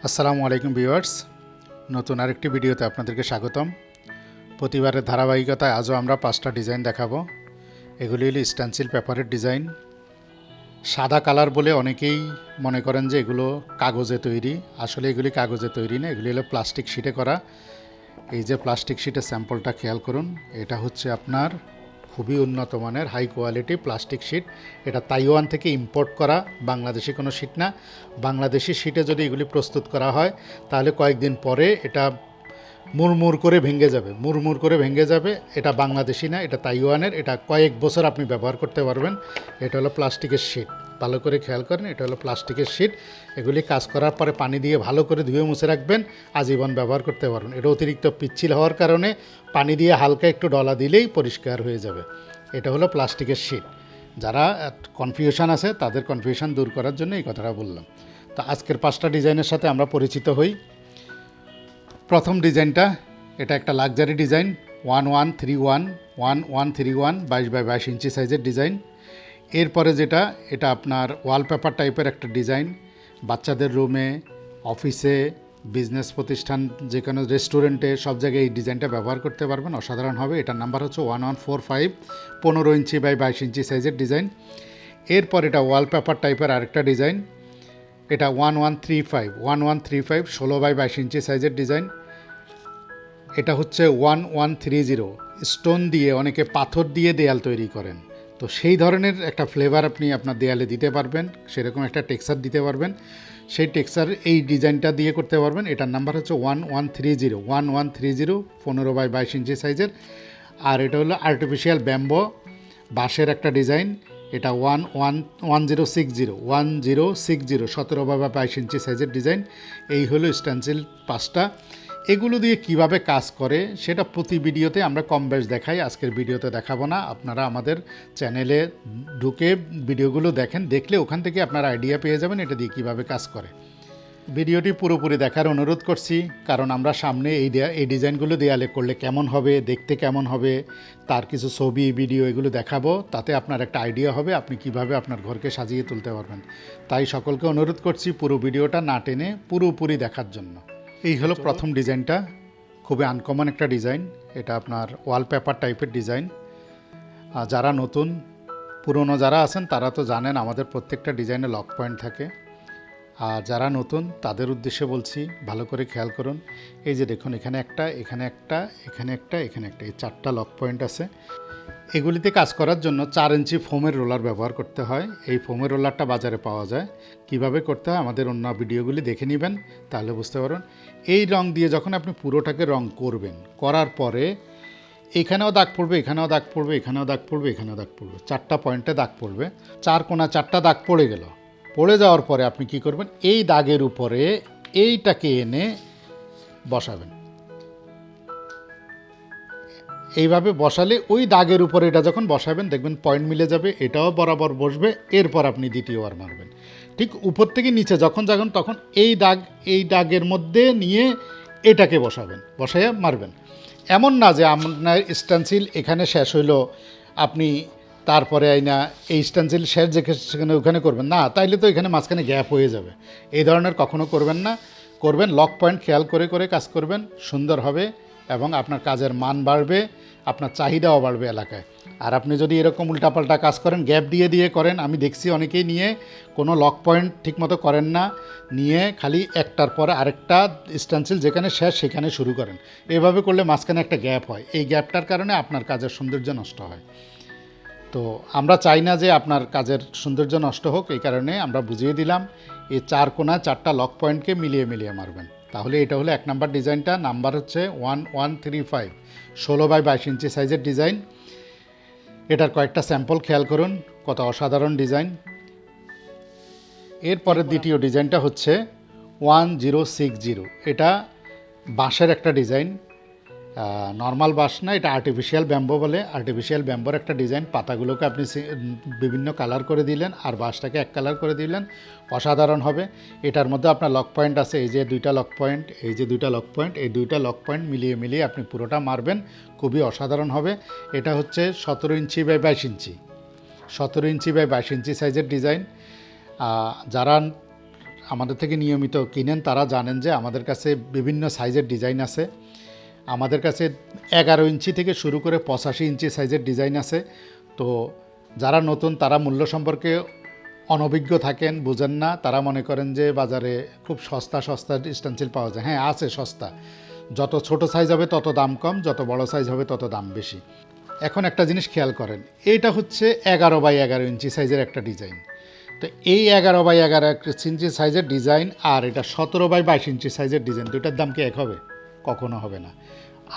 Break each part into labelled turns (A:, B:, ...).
A: আসসালামু আলাইকুম ভিউয়ার্স, নতুন আরেকটি ভিডিওতে আপনাদেরকে স্বাগতম। প্রতিবারের ধারাবাহিকতায় আজও আমরা 5টা ডিজাইন দেখাবো। এগুলি হলো স্টেনসিল পেপারের ডিজাইন। সাদা কালার বলে অনেকেই মনে করেন যে এগুলো কাগজে তৈরি। আসলে এগুলি কাগজে তৈরি না, এগুলি হলো প্লাস্টিক শিটে করা। এই যে প্লাস্টিক শিটের স্যাম্পলটা খেয়াল করুন, এটা হচ্ছে আপনার খুবই উন্নত মানের হাই কোয়ালিটি প্লাস্টিক শিট। এটা তাইওয়ান থেকে ইম্পোর্ট করা, বাংলাদেশি কোনো শিট না। বাংলাদেশি শিটে যদি এগুলি প্রস্তুত করা হয় তাহলে কয়েকদিন পরে এটা মুড়মুড় করে ভেঙে যাবে, মুড়মুড় করে ভেঙে যাবে। এটা বাংলাদেশি না, এটা তাইওয়ানের। এটা কয়েক বছর আপনি ব্যবহার করতে পারবেন। এটা হলো প্লাস্টিকের শিট, ভালো করে খেয়াল করেন, এটা হলো প্লাস্টিকের শিট। এগুলি কাজ করার পরে পানি দিয়ে ভালো করে ধুয়ে মুছে রাখবেন, আজীবন ব্যবহার করতে পারবেন। এটা অতিরিক্ত পিচ্ছিল হওয়ার কারণে পানি দিয়ে হালকা একটু ডলা দিলেই পরিষ্কার হয়ে যাবে। এটা হলো প্লাস্টিকের শিট। যারা কনফিউশন আছে তাদের কনফিউশন দূর করার জন্য এই কথাটা বললাম। তো আজকের 5টা ডিজাইনের সাথে আমরা পরিচিত হই। প্রথম ডিজাইনটা, এটা একটা লাক্সারি ডিজাইন, 1131 22 ইঞ্চি সাইজের ডিজাইন। এরপরে যেটা, এটা আপনার ওয়ালপেপার টাইপের একটা ডিজাইন। বাচ্চাদের রুমে, অফিসে, বিজনেস প্রতিষ্ঠান, যে কোনো রেস্টুরেন্টে, সব জায়গায় এই ডিজাইনটা ব্যবহার করতে পারবেন, অসাধারণ হবে। এটার নাম্বার হচ্ছে 1145, 15 ইঞ্চি বাই 22 ইঞ্চি সাইজের ডিজাইন। এরপর এটা ওয়ালপেপার টাইপের আরেকটা ডিজাইন, এটা 1135 16 বাই 22 ইঞ্চি সাইজের ডিজাইন। এটা হচ্ছে 1130, স্টোন দিয়ে, অনেকে পাথর দিয়ে দেয়াল তৈরি করেন, তো সেই ধরনের একটা ফ্লেভার আপনি আপনার দেয়ালে দিতে পারবেন, সেরকম একটা টেক্সচার দিতে পারবেন। সেই টেক্সচার এই ডিজাইনটা দিয়ে করতে পারবেন। এটার নাম্বার হচ্ছে 1130 15 বাই 22 ইঞ্চি সাইজের। আর এটা হলো আর্টিফিশিয়াল ব্যাম্বো বাঁশের একটা ডিজাইন। এটা 1060 17 বাই 22 ইঞ্চি সাইজের ডিজাইন। এই হলো স্টেনসিল 5টা। এগুলো দিয়ে কিভাবে কাজ করে সেটা প্রতি ভিডিওতে আমরা কম বেশ দেখাই, আজকের ভিডিওতে দেখাবো না। আপনারা আমাদের চ্যানেলে ঢুকে ভিডিওগুলো দেখেন, দেখলে ওখান থেকে আপনারা আইডিয়া পেয়ে যাবেন এটা দিয়ে কিভাবে কাজ করে। ভিডিওটি পুরোপুরি দেখার অনুরোধ করছি, কারণ আমরা সামনে এই ডিজাইনগুলো দেয়ালে করলে কেমন হবে, দেখতে কেমন হবে, তার কিছু ছবি ভিডিও এগুলো দেখাবো। তাতে আপনার একটা আইডিয়া হবে আপনি কিভাবে আপনার ঘরকে সাজিয়ে তুলতে পারবেন। তাই সকলকে অনুরোধ করছি পুরো ভিডিওটা না টেনে পুরোপুরি দেখার জন্য। এই হলো প্রথম ডিজাইনটা, খুবই আনকমন একটা ডিজাইন। এটা আপনার ওয়ালপেপার টাইপের ডিজাইন। যারা নতুন, পুরনো যারা আছেন তারা তো জানেন আমাদের প্রত্যেকটা ডিজাইনে লক পয়েন্ট থাকে। আর যারা নতুন তাদের উদ্দেশ্যে বলছি, ভালো করে খেয়াল করুন। এই যে দেখুন, এখানে একটা, এখানে একটা, এখানে একটা, এখানে একটা, এই 4টা লক পয়েন্ট আছে। এগুলিতে কাজ করার জন্য 4 ইঞ্চি ফোমের রোলার ব্যবহার করতে হয়। এই ফোমের রোলারটা বাজারে পাওয়া যায়। কিভাবে করতে হয় আমাদের অন্য ভিডিওগুলি দেখে নেবেন, তাহলে বুঝতে পারবেন। এই রং দিয়ে যখন আপনি পুরোটাকে রং করবেন, করার পরে এখানেও দাগ পড়বে, এখানেও দাগ পড়বে, এখানেও দাগ পড়বে, এখানেও দাগ পড়বে, 4টা পয়েন্টে দাগ পড়বে। 4 কোণা 4টা দাগ পড়ে গেল। পড়ে যাওয়ার পরে আপনি কি করবেন, এই দাগের উপরে এইটাকে এনে বসাবেন। এইভাবে বসালে ওই দাগের উপরে এটা যখন বসাবেন দেখবেন পয়েন্ট মিলে যাবে, এটাও বরাবর বসবে। এরপর আপনি দ্বিতীয়বার মারবেন, ঠিক উপর থেকে নিচে যখন যাবেন তখন এই দাগের মধ্যে নিয়ে এটাকে বসাবেন, বসাইয়া মারবেন। এমন না যে আপনার স্টেনসিল এখানে শেষ হইলো, আপনি তারপরে আইনা এই স্টেনসিল শেষ যেখানে ওখানে করবেন না, তাইলে তো এখানে মাঝখানে গ্যাপ হয়ে যাবে। এই ধরনের কখনো করবেন না। করবেন লক পয়েন্ট খেয়াল করে করে কাজ করবেন, সুন্দর হবে এবং আপনার কাজের মান বাড়বে, আপনার চাহিদাও বাড়বে এলাকায়। আর আপনি যদি এরকম উল্টাপাল্টা কাজ করেন, গ্যাপ দিয়ে দিয়ে করেন, আমি দেখছি অনেকেই নিয়ে কোনো লক পয়েন্ট ঠিকমতো করেন না, নিয়ে খালি একটার পরে আরেকটা স্টেনসিল যেখানে শেষ সেখানে শুরু করেন। এভাবে করলে মাঝখানে একটা গ্যাপ হয়, এই গ্যাপটার কারণে আপনার কাজের সৌন্দর্য নষ্ট হয়। তো আমরা চাই না যে আপনার কাজের সৌন্দর্য নষ্ট হোক, এই কারণে আমরা বুঝিয়ে দিলাম এই 4 কোণা 4টা লক পয়েন্টকে মিলিয়ে মিলিয়ে মারবেন। তাহলে এটা হলো 1 নাম্বার ডিজাইনটা, নাম্বার হচ্ছে 1135 16 বাই 22 ইঞ্চি সাইজের ডিজাইন। এটার কয়েকটা স্যাম্পল খেয়াল করুন, কত অসাধারণ ডিজাইন। এরপরের দ্বিতীয় ডিজাইনটা হচ্ছে 1060, এটা বাঁশের একটা ডিজাইন, নর্মাল বাঁশ না, এটা আর্টিফিশিয়াল ব্যাম্বো বলে। আর্টিফিশিয়াল ব্যাম্বোর একটা ডিজাইন, পাতাগুলোকে আপনি বিভিন্ন কালার করে দিলেন আর বাঁশটাকে এক কালার করে দিলেন, অসাধারণ হবে। এটার মধ্যে আপনার লক পয়েন্ট আছে, এই যে 2টা লক পয়েন্ট, এই যে 2টা লক পয়েন্ট, এই 2টা লক পয়েন্ট মিলিয়ে মিলিয়ে আপনি পুরোটা মারবেন, খুবই অসাধারণ হবে। এটা হচ্ছে 17 inch by 22 inch 17 inch by 22 ইঞ্চি সাইজের ডিজাইন। যারা আমাদের থেকে নিয়মিত কিনেন তারা জানেন যে আমাদের কাছে বিভিন্ন সাইজের ডিজাইন আছে। আমাদের কাছে 11 ইঞ্চি থেকে শুরু করে 85 ইঞ্চি সাইজের ডিজাইন আছে। তো যারা নতুন তারা মূল্য সম্পর্কে অনভিজ্ঞ থাকেন, বুঝেন না, তারা মনে করেন যে বাজারে খুব সস্তা সস্তা স্টেনসিল পাওয়া যায়। হ্যাঁ, আছে সস্তা, যত ছোট সাইজ হবে তত দাম কম, যত বড় সাইজ হবে তত দাম বেশি। এখন একটা জিনিস খেয়াল করেন, এইটা হচ্ছে 11x11 ইঞ্চি সাইজের একটা ডিজাইন। তো এই 11x11 ইঞ্চি সাইজের ডিজাইন আর এটা 17x22 ইঞ্চি সাইজের ডিজাইন, দুটার দাম কি এক হবে? কখনো হবে না।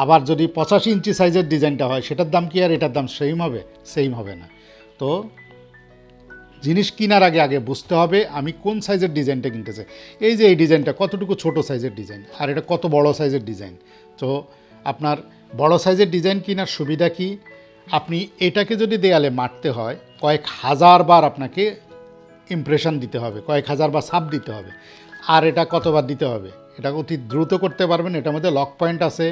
A: আবার যদি 85 ইঞ্চি সাইজের ডিজাইনটা হয় সেটার দাম কি আর এটার দাম সেম হবে? সেম হবে না। তো জিনিস কেনার আগে আগে বুঝতে হবে আমি কোন সাইজের ডিজাইনটা কিনতে চাই। এই যে এই ডিজাইনটা কতটুকু ছোট সাইজের ডিজাইন আর এটা কত বড় সাইজের ডিজাইন। তো আপনার বড় সাইজের ডিজাইন কেনার সুবিধা কি, আপনি এটাকে যদি দেয়ালে মারতে হয় কয়েক হাজার বার আপনাকে ইমপ্রেশন দিতে হবে, কয়েক হাজার বার ছাপ দিতে হবে। আর এটা কতবার দিতে হবে? এটা অতি দ্রুত করতে পারবেন। এটার মধ্যে লক পয়েন্ট আছে,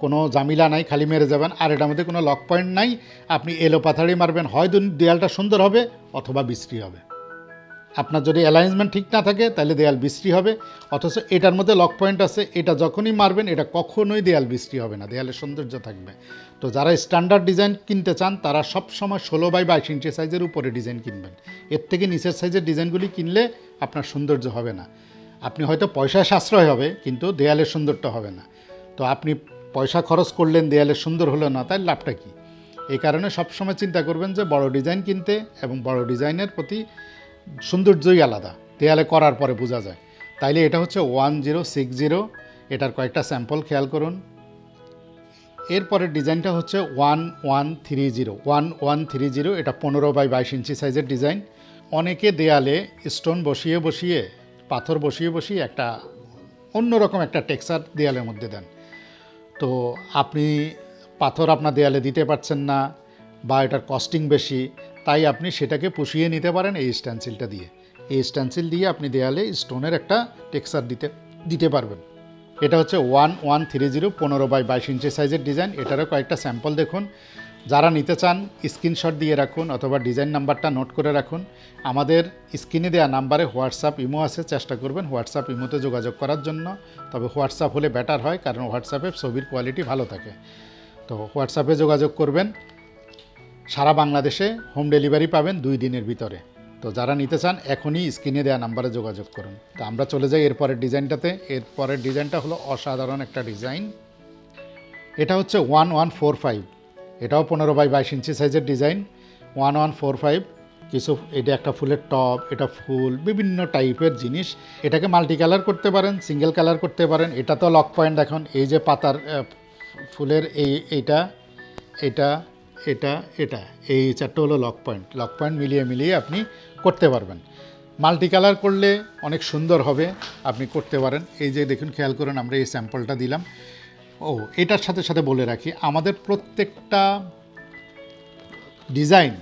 A: কোনো ঝামেলা নাই, খালি মেরে যাবেন। আর এটার মধ্যে কোনো লক পয়েন্ট নাই, আপনি এলো পাথাড়ি মারবেন, হয় দেয়ালটা সুন্দর হবে অথবা বিশ্রী হবে। আপনার যদি অ্যালাইনমেন্ট ঠিক না থাকে তাহলে দেয়াল বিশ্রী হবে। অথচ এটার মধ্যে লক পয়েন্ট আছে, এটা যখনই মারবেন এটা কখনোই দেয়াল বিশ্রী হবে না, দেয়ালের সৌন্দর্য থাকবে। তো যারা স্ট্যান্ডার্ড ডিজাইন কিনতে চান তারা সবসময় 16x22 ইঞ্চি সাইজের উপরে ডিজাইন কিনবেন। এর থেকে নিচের সাইজের ডিজাইনগুলি কিনলে আপনার সৌন্দর্য হবে না। আপনি হয়তো পয়সায় সাশ্রয় হবে কিন্তু দেয়ালের সুন্দরটা হবে না। তো আপনি পয়সা খরচ করলেন, দেয়ালের সুন্দর হলো না, তাই লাভটা কী? এই কারণে সবসময় চিন্তা করবেন যে বড় ডিজাইন কিনতে, এবং বড় ডিজাইনের প্রতি সৌন্দর্যই আলাদা, দেয়ালে করার পরে বোঝা যায়। তাইলে এটা হচ্ছে 1060, এটার কয়েকটা স্যাম্পল খেয়াল করুন। এরপরের ডিজাইনটা হচ্ছে 1130, এটা 15x22 ইঞ্চি সাইজের ডিজাইন। অনেকে দেয়ালে স্টোন বসিয়ে বসিয়ে, পাথর বসিয়ে বসিয়ে একটা অন্যরকম একটা টেক্সচার দেয়ালের মধ্যে দেন। তো আপনি পাথর আপনার দেয়ালে দিতে পারছেন না বা এটার কস্টিং বেশি, তাই আপনি সেটাকে পুষিয়ে নিতে পারেন এই স্ট্যান্সিলটা দিয়ে। এই স্ট্যান্সিল দিয়ে আপনি দেয়ালে স্টোনের একটা টেক্সচার দিতে পারবেন। এটা হচ্ছে 1130, 15x22 ইঞ্চি সাইজের ডিজাইন। এটারও কয়েকটা স্যাম্পল দেখুন। যারা নিতে চান স্ক্রিনশট দিয়ে রাখুন অথবা ডিজাইন নাম্বারটা নোট করে রাখুন। আমাদের স্ক্রিনে দেওয়া নাম্বারে হোয়াটসঅ্যাপ ইমো আছে, চেষ্টা করবেন হোয়াটসঅ্যাপ ইমোতে যোগাযোগ করার জন্য। তবে হোয়াটসঅ্যাপ হলে বেটার হয়, কারণ হোয়াটসঅ্যাপে ছবির কোয়ালিটি ভালো থাকে। তো হোয়াটসঅ্যাপে যোগাযোগ করবেন। সারা বাংলাদেশে হোম ডেলিভারি পাবেন 2 দিনের ভিতরে। তো যারা নিতে চান এখনই স্ক্রিনে দেওয়া নাম্বারে যোগাযোগ করুন। তো আমরা চলে যাই এরপরের ডিজাইনটাতে। এরপরের ডিজাইনটা হলো অসাধারণ একটা ডিজাইন। এটা হচ্ছে 1145, এটাও 15x22 ইঞ্চি সাইজের ডিজাইন। 1145 কিছু, এটা একটা ফুলের টব, এটা ফুল, বিভিন্ন টাইপের জিনিস। এটাকে মাল্টি কালার করতে পারেন, সিঙ্গেল কালার করতে পারেন। এটা তো লক পয়েন্ট দেখুন, এই যে পাতার ফুলের এইটা এটা এটা এটা এই চারটে হলো লক পয়েন্ট। লক পয়েন্ট মিলিয়ে মিলিয়ে আপনি করতে পারবেন। মাল্টি কালার করলে অনেক সুন্দর হবে, আপনি করতে পারেন। এই যে দেখুন, খেয়াল করুন, আমরা এই স্যাম্পলটা দিলাম। এটার সাথে সাথে বলে রাখি, আমাদের প্রত্যেকটা ডিজাইন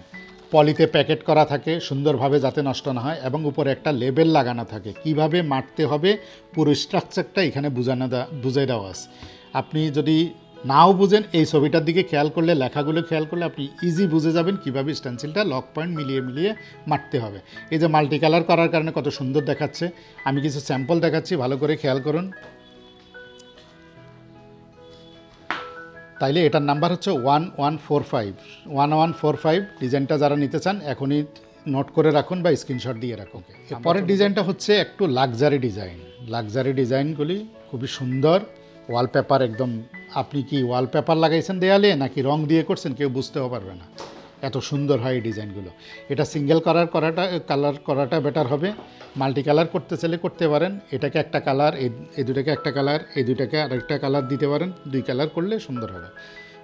A: পলিতে প্যাকেট করা থাকে সুন্দরভাবে, যাতে নষ্ট না হয়, এবং উপরে একটা লেবেল লাগানো থাকে কিভাবে মারতে হবে। পুরো স্ট্রাকচারটা এখানে বুঝিয়ে দেওয়া আছে। আপনি যদি নাও বুঝেন, এই ছবিটার দিকে খেয়াল করলে, লেখাগুলো খেয়াল করলে আপনি ইজি বুঝে যাবেন কীভাবে স্টেনসিলটা লক পয়েন্ট মিলিয়ে মিলিয়ে মারতে হবে। এই যে মাল্টি কালার করার কারণে কত সুন্দর দেখাচ্ছে। আমি কিছু স্যাম্পল দেখাচ্ছি, ভালো করে খেয়াল করুন। তাইলে এটার নাম্বার হচ্ছে 1145। ডিজাইনটা যারা নিতে চান এখনই নোট করে রাখুন বা স্ক্রিনশট দিয়ে রাখুন। পরের ডিজাইনটা হচ্ছে একটু লাক্সারি ডিজাইন। লাক্সারি ডিজাইনগুলি খুবই সুন্দর। ওয়ালপেপার একদম, আপনি কি ওয়ালপেপার লাগাইছেন দেয়ালে নাকি রং দিয়ে করছেন কেউ বুঝতেও পারবে না, এত সুন্দর হয় এই ডিজাইনগুলো। এটা সিঙ্গেল কালার করাটা বেটার হবে। মাল্টি কালার করতে চাইলে করতে পারেন। এটাকে একটা কালার, এই দুটাকে একটা কালার, এই দুটাকে আরেকটা কালার দিতে পারেন। 2 কালার করলে সুন্দর হবে।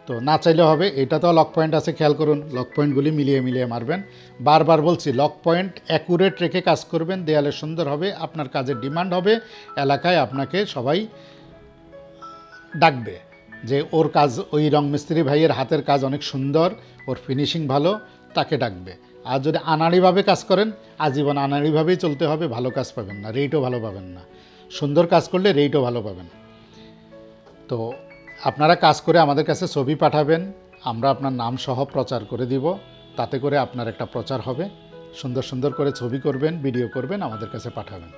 A: তো না চাইলে হবে। এটা তো লক পয়েন্ট আছে, খেয়াল করুন, লক পয়েন্টগুলি মিলিয়ে মিলিয়ে মারবেন। বারবার বলছি, লক পয়েন্ট অ্যাকুরেট রেখে কাজ করবেন, দেয়ালে সুন্দর হবে, আপনার কাজের ডিমান্ড হবে, এলাকায় আপনাকে সবাই ডাকবে যে ওর কাজ, ওই রং মিস্ত্রি ভাইয়ের হাতের কাজ অনেক সুন্দর, ওর ফিনিশিং ভালো, তাকে ডাকবে। আর যদি আনাড়িভাবে কাজ করেন, আজীবন আনাড়িভাবেই চলতে হবে, ভালো কাজ পাবেন না, রেটও ভালো পাবেন না। সুন্দর কাজ করলে রেটও ভালো পাবেন। তো আপনারা কাজ করে আমাদের কাছে ছবি পাঠাবেন, আমরা আপনার নাম সহ প্রচার করে দিব, তাতে করে আপনার একটা প্রচার হবে। সুন্দর সুন্দর করে ছবি করবেন, ভিডিও করবেন, আমাদের কাছে পাঠাবেন।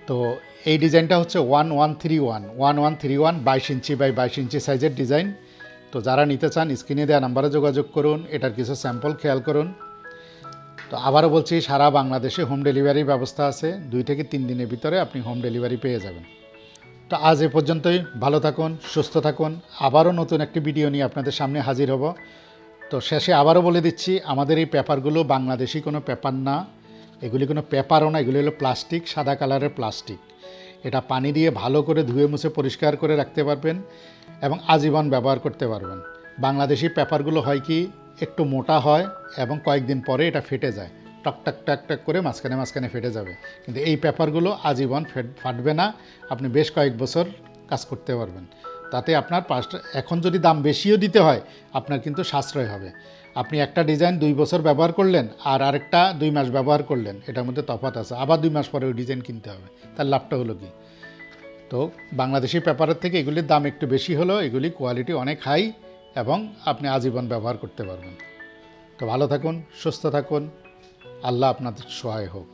A: তো এই ডিজাইনটা হচ্ছে 1131 1131 22 ইঞ্চি বাই 22 ইঞ্চি সাইজের ডিজাইন। তো যারা নিতে চান স্ক্রিনে দেওয়া নাম্বারে যোগাযোগ করুন, এটার কিছু স্যাম্পল খেয়াল করুন। তো আবারও বলছি, সারা বাংলাদেশে হোম ডেলিভারির ব্যবস্থা আছে, 2 থেকে 3 দিনের ভিতরে আপনি হোম ডেলিভারি পেয়ে যাবেন। তো আজ এ পর্যন্তই, ভালো থাকুন, সুস্থ থাকুন, আবারও নতুন একটি ভিডিও নিয়ে আপনাদের সামনে হাজির হব। তো শেষে আবারও বলে দিচ্ছি, আমাদের এই পেপারগুলো বাংলাদেশি কোনো পেপার না, এগুলি কোনো পেপারও না, এগুলি হলো প্লাস্টিক, সাদা কালারের প্লাস্টিক। এটা পানি দিয়ে ভালো করে ধুয়ে মুছে পরিষ্কার করে রাখতে পারবেন এবং আজীবন ব্যবহার করতে পারবেন। বাংলাদেশি পেপারগুলো হয় কি, একটু মোটা হয় এবং কয়েকদিন পরে এটা ফেটে যায়, টক টক টক টক করে মাঝখানে মাঝখানে ফেটে যাবে। কিন্তু এই পেপারগুলো আজীবন ফাটবে না, আপনি বেশ কয়েক বছর কাজ করতে পারবেন। তাতে আপনার এখন যদি দাম বেশিও দিতে হয়, আপনার কিন্তু সাশ্রয় হবে। আপনি একটা ডিজাইন 2 বছর ব্যবহার করলেন আর আরেকটা 2 মাস ব্যবহার করলেন, এটার মধ্যে তফাৎ আছে। আবার 2 মাস পরে ওই ডিজাইন কিনতে হবে, তার লাভটা হলো কি? তো বাংলাদেশি পেপারের থেকে এগুলির দাম একটু বেশি হলেও এগুলি কোয়ালিটি অনেক হাই এবং আপনি আজীবন ব্যবহার করতে পারবেন। তো ভালো থাকুন, সুস্থ থাকুন, আল্লাহ আপনাদের সহায় হোক।